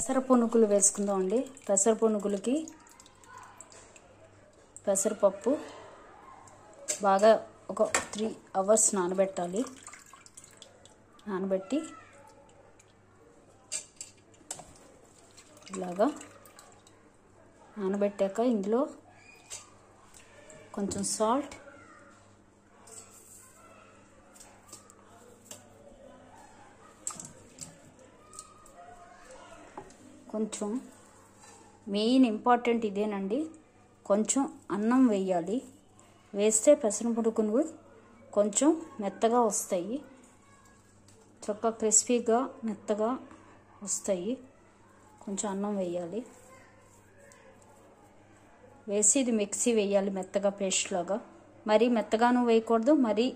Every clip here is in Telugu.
పెసర పునుగులు వేసుకుందాం అండి. పెసర పునుగులకి పెసరపప్పు బాగా ఒక 3 hours నానబెట్టాలి. నానబెట్టి ఇలాగా నానబెట్టాక ఇందులో కొంచెం సాల్ట్, కొంచెం మెయిన్ ఇంపార్టెంట్ ఇదేనండి, కొంచెం అన్నం వేయాలి. వేస్తే పెసర పునుగులు కొంచెం మెత్తగా వస్తాయి, చక్కగా క్రిస్పీగా మెత్తగా వస్తాయి. కొంచెం అన్నం వేయాలి. వేసి ఇది మిక్సీ వేయాలి మెత్తగా, పేస్ట్ లాగా. మరీ మెత్తగాను వేయకూడదు, మరీ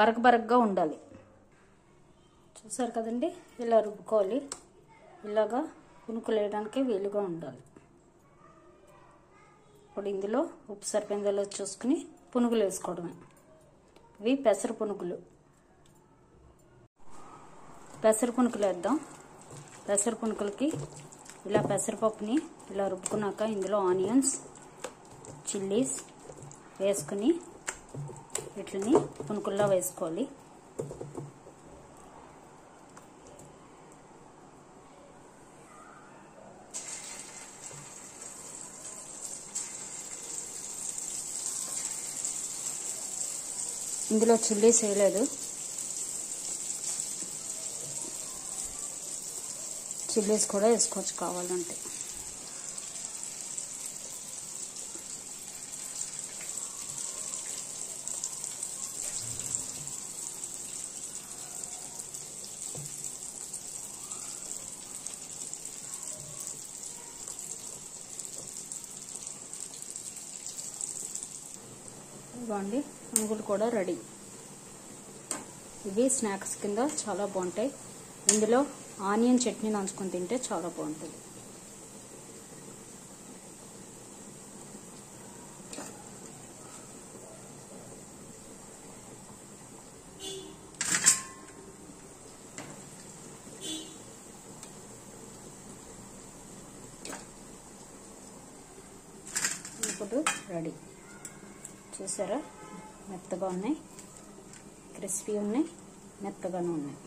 బరకగా ఉండాలి. చూసారు కదండి, ఇలా రుబ్బుకోవాలి. ఇలాగా పునుకులు వేయడానికి వీలుగా ఉండాలి. ఇప్పుడు ఇందులో ఉప్పు సరిపోయిందో చూసుకుని పునుగులు వేసుకోవడమే. ఇవి పెసర పునుగులు. పెసర పునుకులు వేద్దాం. పెసర పునుకులకి ఇలా పెసరపప్పుని ఇలా రుబ్బుకున్నాక ఇందులో ఆనియన్స్, చిల్లీస్ వేసుకుని వీటిని పునుకుల్లో వేసుకోవాలి. ఇందులో చిల్లీస్ వేయలేదు, చిల్లీస్ కూడా వేసుకోవచ్చు కావాలంటే. ఇవ్వండి, పునుగులు కూడా రెడీ. ఇవి స్నాక్స్ కింద చాలా బాగుంటాయి. ఇందులో ఆనియన్ చట్నీ నంచుకొని తింటే చాలా బాగుంటుంది. ఇప్పుడు రెడీ. చూసారా, మెత్తగా ఉన్నాయి, క్రిస్పీ ఉన్నాయి, మెత్తగానే ఉన్నాయి.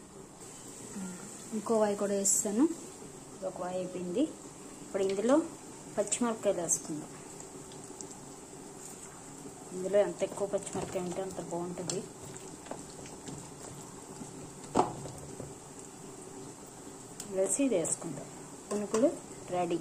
ఇంకో వాయి కూడా వేస్తాను. ఒక వాయి అయిపోయింది. ఇప్పుడు ఇందులో పచ్చిమిరపకాయలు వేసుకుందాం. ఇందులో ఎంత ఎక్కువ పచ్చిమిరపకాయ ఉంటే అంత బాగుంటుంది. వేసి ఇది వేసుకుందాం. పునుకులు రెడీ.